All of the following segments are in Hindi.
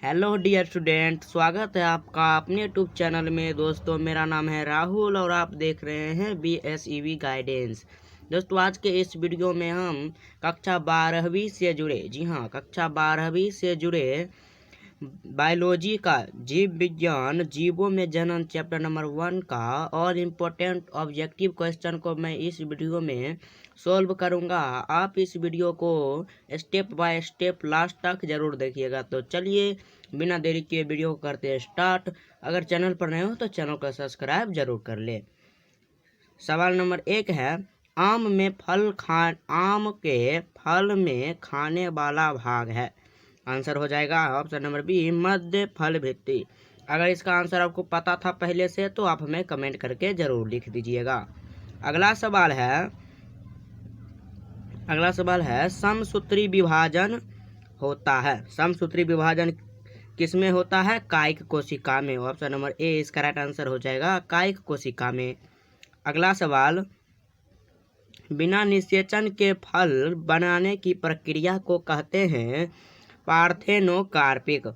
हेलो डियर स्टूडेंट, स्वागत है आपका अपने यूट्यूब चैनल में। दोस्तों, मेरा नाम है राहुल और आप देख रहे हैं BSEV गाइडेंस। दोस्तों, आज के इस वीडियो में हम कक्षा 12वीं से जुड़े कक्षा 12वीं से जुड़े बायोलॉजी का जीव विज्ञान जीवों में जनन चैप्टर नंबर 1 का और इम्पोर्टेंट ऑब्जेक्टिव क्वेश्चन को मैं इस वीडियो में सॉल्व करूंगा। आप इस वीडियो को स्टेप बाय स्टेप लास्ट तक जरूर देखिएगा। तो चलिए बिना देरी किए वीडियो को करते हैं स्टार्ट। अगर चैनल पर नए हो तो चैनल को सब्सक्राइब जरूर कर ले। सवाल नंबर 1 है, आम के फल में खाने वाला भाग है। आंसर हो जाएगा ऑप्शन नंबर बी, मध्य फल भित्ति। अगर इसका आंसर आपको पता था पहले से तो आप हमें कमेंट करके जरूर लिख दीजिएगा। अगला सवाल है समसूत्री विभाजन होता है। समसूत्री विभाजन किसमें होता है? कायिक कोशिका में। ऑप्शन नंबर ए इसका राइट आंसर हो जाएगा कायिक कोशिका में। अगला सवाल, बिना निषेचन के फल बनाने की प्रक्रिया को कहते हैं पार्थेनोकार्पिक।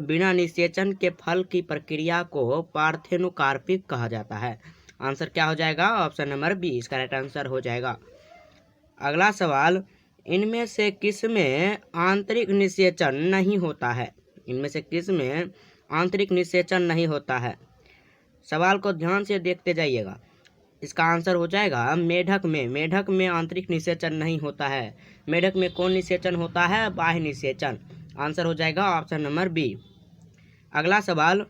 बिना निषेचन के फल की प्रक्रिया को पार्थेनोकार्पिक कहा जाता है। आंसर क्या हो जाएगा? ऑप्शन नंबर बी इसका राइट आंसर हो जाएगा। अगला सवाल, इनमें से किस में आंतरिक निषेचन नहीं होता है? इनमें से किस में आंतरिक निषेचन नहीं होता है? सवाल को ध्यान से देखते जाइएगा। इसका आंसर हो जाएगा मेढक में। मेढक में आंतरिक निषेचन नहीं होता है। मेढक में कौन निषेचन होता है? बाह्य निषेचन। आंसर हो जाएगा ऑप्शन नंबर बी। अगला सवाल,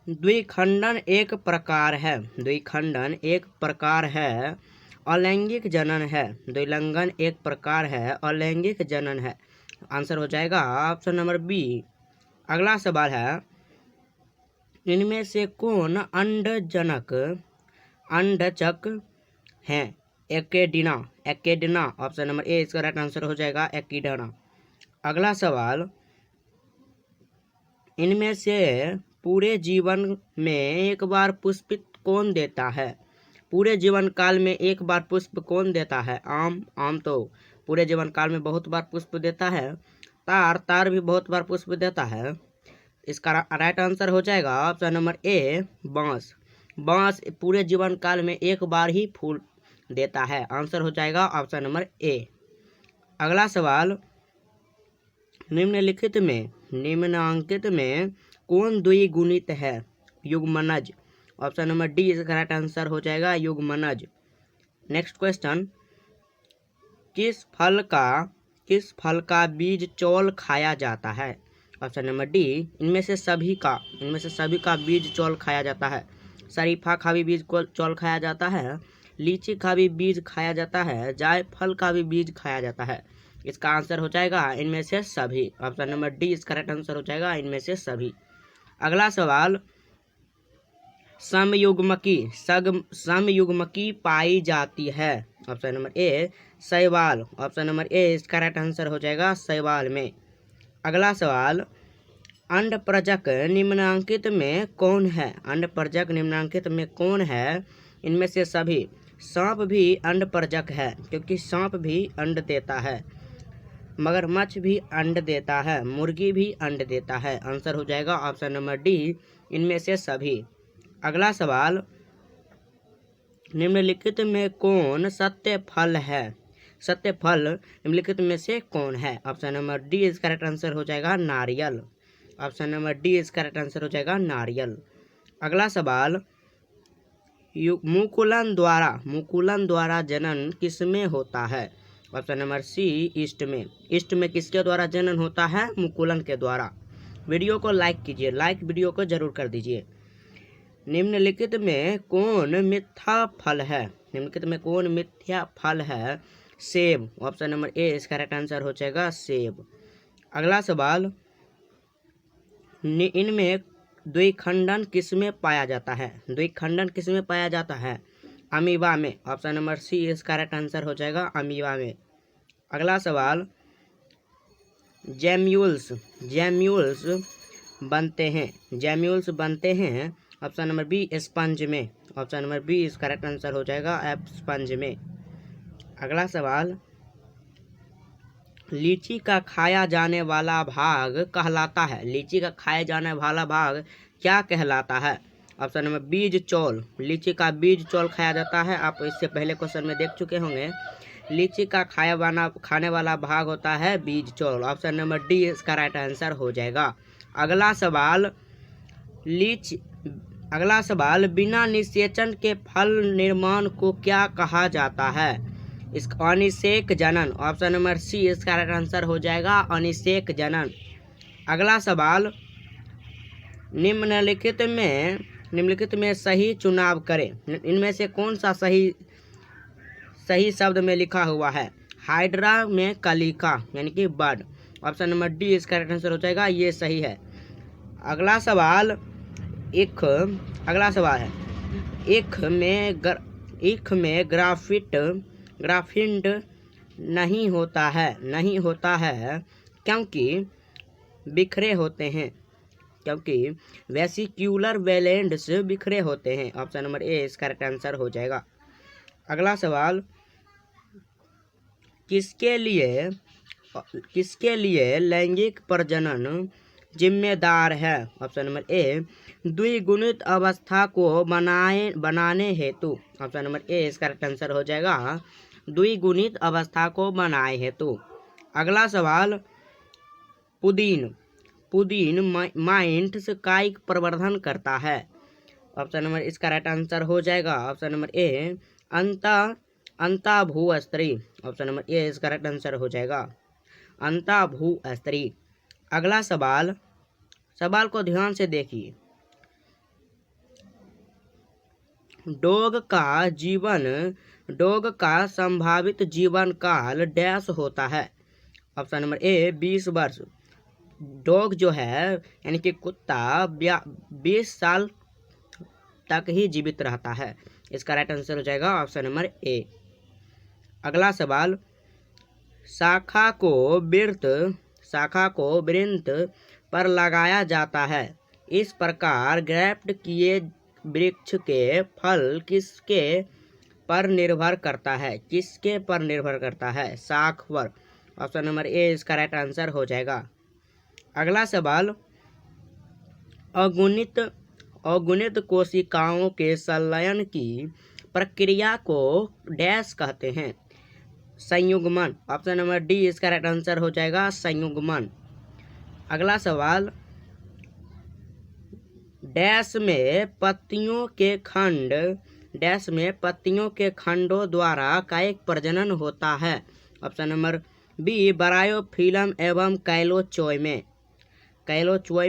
द्विखंडन एक प्रकार है। द्विखंडन एक प्रकार है अलैंगिक जनन है। द्विलिंगन एक प्रकार है अलैंगिक जनन है। आंसर हो जाएगा ऑप्शन नंबर बी। अगला सवाल है, इनमें से कौन अंडचक हैं? एकेडिना। ऑप्शन नंबर ए इसका राइट आंसर हो जाएगा एकिडाना। अगला सवाल, इनमें से पूरे जीवन में एक बार पुष्पित कौन देता है? पूरे जीवन काल में एक बार पुष्प कौन देता है? आम तो पूरे जीवन काल में बहुत बार पुष्प देता है। तार भी बहुत बार पुष्प देता है। इसका राइट आंसर हो जाएगा ऑप्शन नंबर ए बांस पूरे जीवन काल में एक बार ही फूल देता है। आंसर हो जाएगा ऑप्शन नंबर ए। अगला सवाल, निम्नांकित में कौन द्विगुणित है? युग्मनज। ऑप्शन नंबर डी इसका राइट आंसर हो जाएगा युग्मनज। नेक्स्ट क्वेश्चन, किस फल का बीज चौल खाया जाता है? ऑप्शन नंबर डी इनमें से सभी का बीज चौल खाया जाता है। शरीफा का भी बीज चौल खाया जाता है। लीची का भी बीज खाया जाता है। जायफल का भी बीज खाया जाता है। इसका आंसर हो जाएगा इनमें से सभी। ऑप्शन नंबर डी इसका करेक्ट आंसर हो जाएगा इनमें से सभी। अगला सवाल, समयुग्मकी पाई जाती है। ऑप्शन नंबर ए शैवाल। ऑप्शन नंबर ए इसका राइट आंसर हो जाएगा शैवाल में। अगला सवाल, अंडप्रजक निम्नांकित में कौन है? अंडप्रजक निम्नांकित में कौन है? इनमें से सभी। सांप भी अंडप्रजक है क्योंकि सांप भी अंड देता है। मगरमच्छ भी अंड देता है। मुर्गी भी अंड देता है। आंसर हो जाएगा ऑप्शन नंबर डी इनमें से सभी। अगला सवाल, निम्नलिखित में कौन सत्य फल है? सत्य फल निम्नलिखित में से कौन है? ऑप्शन नंबर डी इसका करेक्ट आंसर हो जाएगा नारियल। ऑप्शन नंबर डी इसका करेक्ट आंसर हो जाएगा नारियल। अगला सवाल, मुकुलन द्वारा जनन किसमें होता है? ऑप्शन नंबर सी ईस्ट में। ईस्ट में किसके द्वारा जनन होता है? मुकुलन के द्वारा। वीडियो को लाइक कीजिए, वीडियो को जरूर कर दीजिए। निम्नलिखित में कौन मिथ्या फल है? निम्नलिखित में कौन मिथ्या फल है? सेब। ऑप्शन नंबर ए इसका राइट आंसर हो जाएगा सेब। अगला सवाल, इनमें द्विखंडन किसमें पाया जाता है? द्विखंडन किसमें पाया जाता है? अमीबा में। ऑप्शन नंबर सी इसका राइट आंसर हो जाएगा अमीबा में। अगला सवाल, जैम्यूल्स बनते हैं। ऑप्शन नंबर बी स्पंज में। ऑप्शन नंबर बी इसका करेक्ट आंसर हो जाएगा स्पंज में। अगला सवाल, लीची का खाया जाने वाला भाग कहलाता है। लीची का खाया जाने वाला भाग क्या कहलाता है? ऑप्शन नंबर बीज चौल। लीची का बीज चौल खाया जाता है। आप इससे पहले क्वेश्चन में देख चुके होंगे। लीची का खाने वाला भाग होता है बीज चौल। ऑप्शन नंबर डी इसका राइट आंसर हो जाएगा। अगला सवाल अगला सवाल बिना निषेचन के फल निर्माण को क्या कहा जाता है? इसका अनिषेक जनन। ऑप्शन नंबर सी इसका राइट आंसर हो जाएगा अनिषेक जनन। अगला सवाल निम्नलिखित में सही चुनाव करें। इनमें से कौन सा सही शब्द में लिखा हुआ है? हाइड्रा में कलिका यानी कि बर्ड। ऑप्शन नंबर डी इसका राइट आंसर हो जाएगा, ये सही है। अगला सवाल है ईख में ग्राफिट नहीं होता है क्योंकि बिखरे होते हैं। क्योंकि वेसिक्यूलर वेलेंट्स बिखरे होते हैं। ऑप्शन नंबर ए इसका राइट आंसर हो जाएगा। अगला सवाल किसके लिए लैंगिक प्रजनन जिम्मेदार है? ऑप्शन नंबर ए द्विगुणित अवस्था को बनाने हेतु। ऑप्शन नंबर ए इसका राइट आंसर हो जाएगा द्विगुणित अवस्था को बनाए हेतु। अगला सवाल पुदीन माइंट्स कायिक प्रवर्धन करता है। ऑप्शन नंबर इसका राइट आंसर हो जाएगा ऑप्शन नंबर ए अंतःभूस्त्री। ऑप्शन नंबर ए इसका राइट आंसर हो जाएगा अंतःभूस्त्री। अगला सवाल को ध्यान से देखिए। डॉग का संभावित जीवन काल डैश होता है। ऑप्शन नंबर ए 20 वर्ष। डॉग जो है यानी कि कुत्ता 20 साल तक ही जीवित रहता है। इसका राइट आंसर हो जाएगा ऑप्शन नंबर ए। अगला सवाल शाखा को वृंत पर लगाया जाता है। इस प्रकार ग्राफ्ट किए वृक्ष के फल किसके पर निर्भर करता है? शाख पर। ऑप्शन नंबर ए इसका राइट आंसर हो जाएगा। अगला सवाल अगुणित कोशिकाओं के संलयन की प्रक्रिया को डैश कहते हैं? संयुग्मन। ऑप्शन नंबर डी इसका राइट आंसर हो जाएगा संयुग्मन। अगला सवाल डैश में पत्तियों के खंडों द्वारा कायिक प्रजनन होता है। ऑप्शन नंबर बी बरायोफिल्म एवं कैलोचोय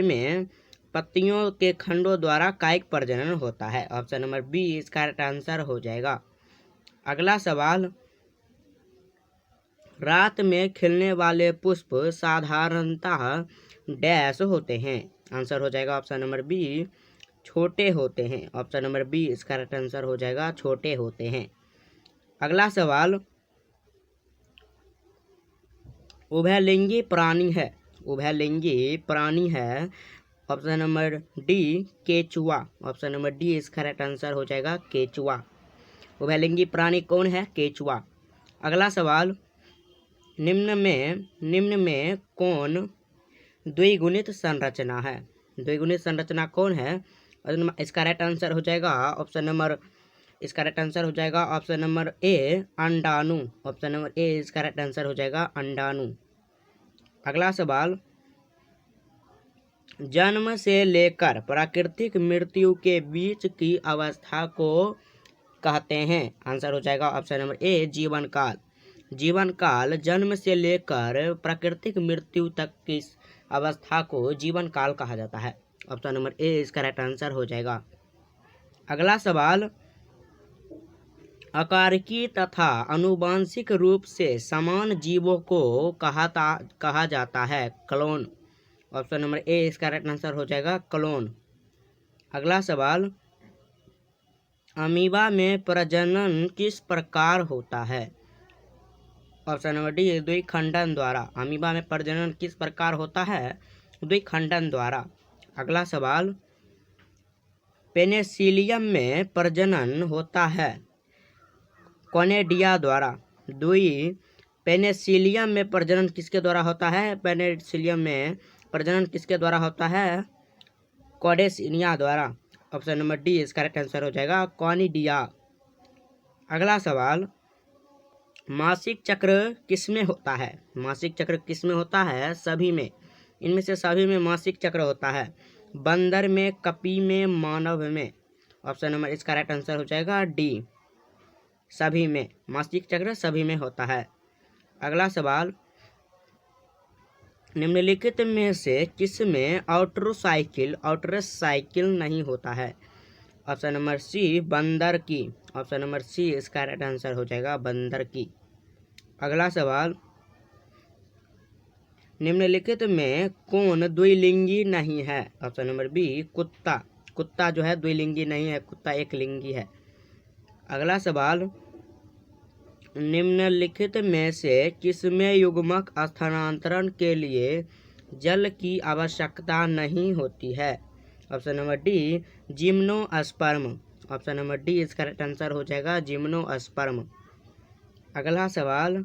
में पत्तियों के खंडों द्वारा कायिक प्रजनन होता है। ऑप्शन नंबर बी इसका राइट आंसर हो जाएगा। अगला सवाल रात में खिलने वाले पुष्प साधारणतः डैश होते हैं? आंसर हो जाएगा ऑप्शन नंबर बी छोटे होते हैं। ऑप्शन नंबर बी इसका राइट आंसर हो जाएगा छोटे होते हैं। अगला सवाल उभयलिंगी प्राणी है। ऑप्शन नंबर डी केचुआ। ऑप्शन नंबर डी इसका राइट आंसर हो जाएगा केचुआ। उभयलिंगी प्राणी कौन है? केचुआ। अगला सवाल निम्न में कौन द्विगुणित संरचना है? द्विगुणित संरचना कौन है? इसका राइट आंसर हो जाएगा ऑप्शन नंबर ए अंडाणु। ऑप्शन नंबर ए इसका राइट आंसर हो जाएगा अंडाणु। अगला सवाल जन्म से लेकर प्राकृतिक मृत्यु के बीच की अवस्था को कहते हैं? आंसर हो जाएगा ऑप्शन नंबर ए जीवन काल जन्म से लेकर प्राकृतिक मृत्यु तक की अवस्था को जीवन काल कहा जाता है। ऑप्शन नंबर ए इसका राइट आंसर हो जाएगा। अगला सवाल अकार्की तथा आनुवंशिक रूप से समान जीवों को कहा जाता है क्लोन। ऑप्शन नंबर ए इसका राइट आंसर हो जाएगा क्लोन। अगला सवाल अमीबा में प्रजनन किस प्रकार होता है? ऑप्शन नंबर डी द्विखंडन द्वारा। अमीबा में प्रजनन किस प्रकार होता है? द्विखंडन द्वारा। अगला सवाल पेनिसिलियम में प्रजनन होता है कॉनेडिया द्वारा। पेनिसिलियम में प्रजनन किसके द्वारा होता है? पेनिसिलियम में प्रजनन किसके द्वारा होता है? कॉडेसिनिया द्वारा। ऑप्शन नंबर डी इसका करेक्ट आंसर हो जाएगा कॉनिडिया। अगला सवाल, मासिक चक्र किसमें होता है? मासिक चक्र किसमें होता है? सभी में। इनमें से सभी में मासिक चक्र होता है। बंदर में, कपी में, मानव में। ऑप्शन नंबर इसका राइट आंसर हो जाएगा डी, सभी में। मासिक चक्र सभी में होता है। अगला सवाल, निम्नलिखित में से किसमें आउटरस साइकिल नहीं होता है? ऑप्शन नंबर सी, बंदर की। ऑप्शन नंबर सी इसका राइट आंसर हो जाएगा बंदर की। अगला सवाल, निम्नलिखित में कौन द्विलिंगी नहीं है? ऑप्शन नंबर बी, कुत्ता। कुत्ता जो है द्विलिंगी नहीं है, कुत्ता एक लिंगी है। अगला सवाल, निम्नलिखित में से किसमें युग्मक स्थानांतरण के लिए जल की आवश्यकता नहीं होती है? Option number D, gymnosperm. Option number D इसका करेक्ट आंसर हो जाएगा जिम्नोस्पर्म। अगला सवाल,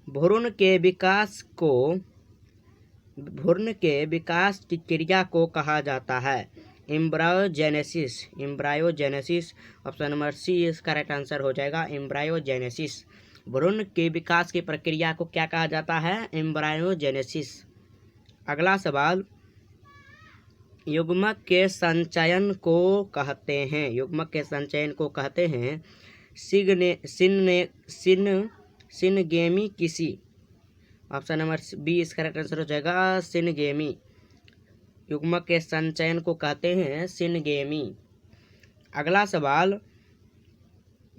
भ्रूण के विकास की क्रिया को कहा जाता है? एम्ब्रायोजेनेसिस। एम्ब्रायोजेनेसिस। ऑप्शन नंबर सी इसका राइट आंसर हो जाएगा एम्ब्रायोजेनेसिस। भ्रूण के विकास की प्रक्रिया को क्या कहा जाता है? एम्ब्रायोजेनेसिस। अगला सवाल, युग्मक के संचयन को कहते हैं? युग्मक के संचयन को कहते हैं सिनगेमी किसी। ऑप्शन नंबर बी इसका करेक्ट आंसर हो जाएगा सिनगेमी। युग्मक के संचयन को कहते हैं सिनगेमी। अगला सवाल,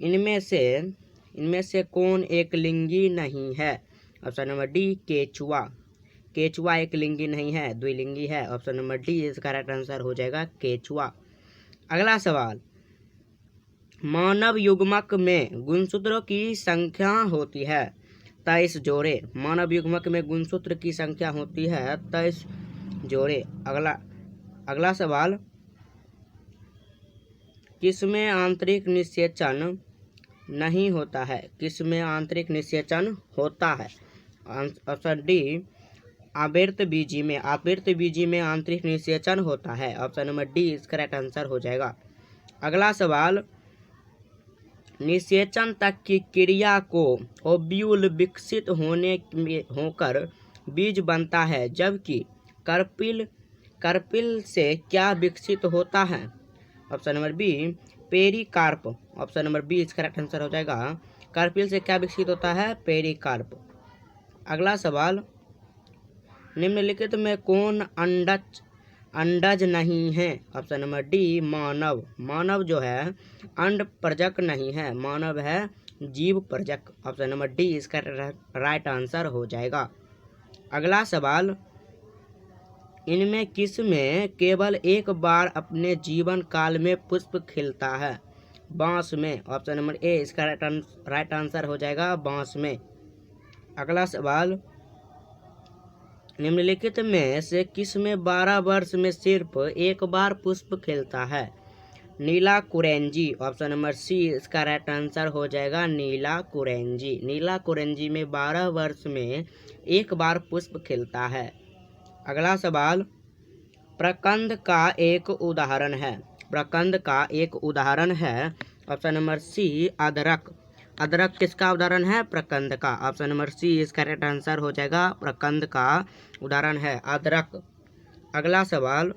इनमें से कौन एक लिंगी नहीं है? ऑप्शन नंबर डी, केचुआ। केचुआ एक लिंगी नहीं है, द्विलिंगी है। ऑप्शन नंबर डी इसका करेक्ट आंसर हो जाएगा केचुआ। अगला सवाल, मानव युग्मक में गुणसूत्रों की संख्या होती है 23 जोड़े। मानव युग्मक में गुणसूत्र की संख्या होती है 23 जोड़े। अगला सवाल, किसमें आंतरिक निषेचन नहीं होता है? किसमें आंतरिक निषेचन होता है? ऑप्शन डी, आवृतबीजी में। आवृतबीजी में आंतरिक निषेचन होता है। ऑप्शन नंबर डी इसका करेक्ट आंसर हो जाएगा। अगला सवाल, निषेचन तक की क्रिया को ओव्यूल विकसित होकर बीज बनता है, जबकि कार्पिल से क्या विकसित होता है? Option number B, pericarp. Option number B इसका करेक्ट आंसर हो जाएगा कार्पिल से क्या विकसित होता है? पेरिकार्प। अगला सवाल, निम्नलिखित में कौन अंडज नहीं है? ऑप्शन नंबर डी, मानव। मानव जो है अंड प्रजक नहीं है, मानव है जीव प्रजक। ऑप्शन नंबर डी इसका राइट आंसर हो जाएगा। अगला सवाल, इनमें किस में केवल एक बार अपने जीवन काल में पुष्प खिलता है? बांस में। ऑप्शन नंबर ए इसका राइट आंसर हो जाएगा बांस में। अगला सवाल, निम्नलिखित में से किस में 12 वर्ष में सिर्फ एक बार पुष्प खिलता है? नीला कुरेंजी। ऑप्शन नंबर सी इसका राइट आंसर हो जाएगा नीला कुरेंजी। नीला कुरेंजी में 12 वर्ष में एक बार पुष्प खिलता है। अगला सवाल, प्रकंद का एक उदाहरण है? प्रकंद का एक उदाहरण है ऑप्शन नंबर सी, अदरक। अदरक किसका उदाहरण है? प्रकंद का। ऑप्शन नंबर सी इसका करेक्ट आंसर हो जाएगा प्रकंद का उदाहरण है अदरक। अगला सवाल,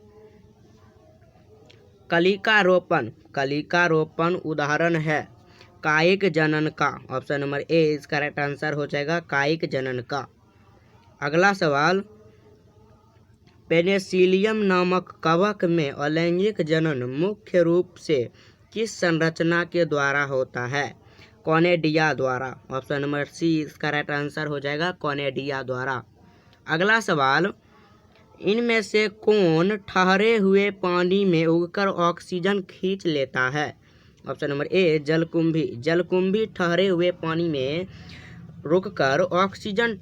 कलिकारोपण उदाहरण है कायिक जनन का। ऑप्शन नंबर ए इसका करेक्ट आंसर हो जाएगा कायिक जनन का। अगला सवाल, पेनिसिलियम नामक कवक में अलैंगिक जनन मुख्य रूप से किस संरचना के द्वारा होता है? कॉनेडिया द्वारा। ऑप्शन नंबर सी इसका राइट आंसर हो जाएगा कॉनेडिया द्वारा। अगला सवाल, इनमें से कौन ठहरे हुए पानी में उगकर ऑक्सीजन खींच लेता है? ऑप्शन नंबर ए, जलकुंभी। जलकुंभी ठहरे हुए पानी में उगकर ऑक्सीजन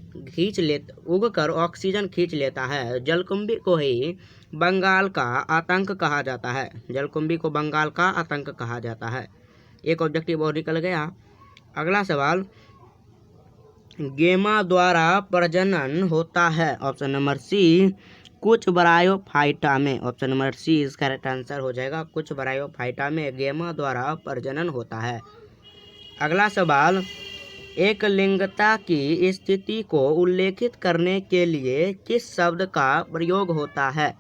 खींच लेता है। जलकुंभी को ही बंगाल का आतंक कहा जाता है। जलकुंभी को बंगाल का आतंक कहा जाता है। एक ऑब्जेक्टिव और निकल गया। अगला सवाल, गेमा द्वारा प्रजनन होता है। ऑप्शन नंबर सी कुछ ब्रायोफाइटा में। ऑप्शन नंबर सी इसका करेक्ट आंसर हो जाएगा, कुछ ब्रायोफाइटा में गेमा द्वारा प्रजनन होता है। अगला सवाल, एक लिंगता की स्थिति को उल्लेखित करने के लिए किस शब्द का प्रयोग होता है?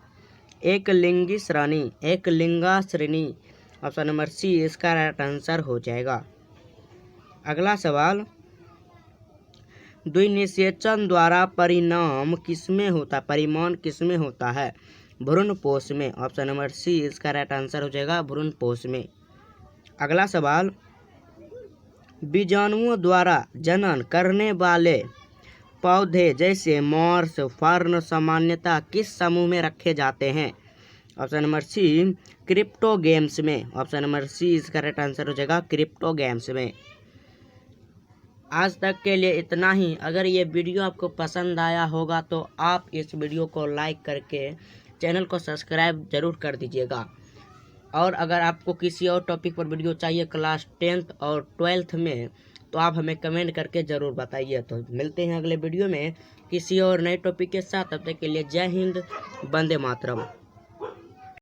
एक लिंगी श्रेणी, एक लिंगा श्रेणी। ऑप्शन नंबर सी इसका राइट आंसर हो जाएगा। अगला सवाल, द्विनिषेचन द्वारा परिणाम किसमें होता, परिमाण किसमें होता है? भ्रूणपोष में। ऑप्शन नंबर सी इसका राइट आंसर हो जाएगा, भ्रूणपोष में। अगला सवाल, बीजाणुओं द्वारा जनन करने वाले पौधे जैसे मॉर्स, फर्न सामान्यतः किस समूह में रखे जाते हैं? ऑप्शन नंबर सी क्रिप्टोगेम्स में। ऑप्शन नंबर सी इसका राइट आंसर हो जाएगा, क्रिप्टोगेम्स में। आज तक के लिए इतना ही। अगर ये वीडियो आपको पसंद आया होगा तो आप इस वीडियो को लाइक करके चैनल को सब्सक्राइब जरूर कर दीजिएगा। और अगर आपको किसी और टॉपिक पर वीडियो चाहिए क्लास 10th और 12th में, तो आप हमें कमेंट करके ज़रूर बताइए। तो मिलते हैं अगले वीडियो में किसी और नए टॉपिक के साथ। तब तक के लिए जय हिंद, वंदे मातरम।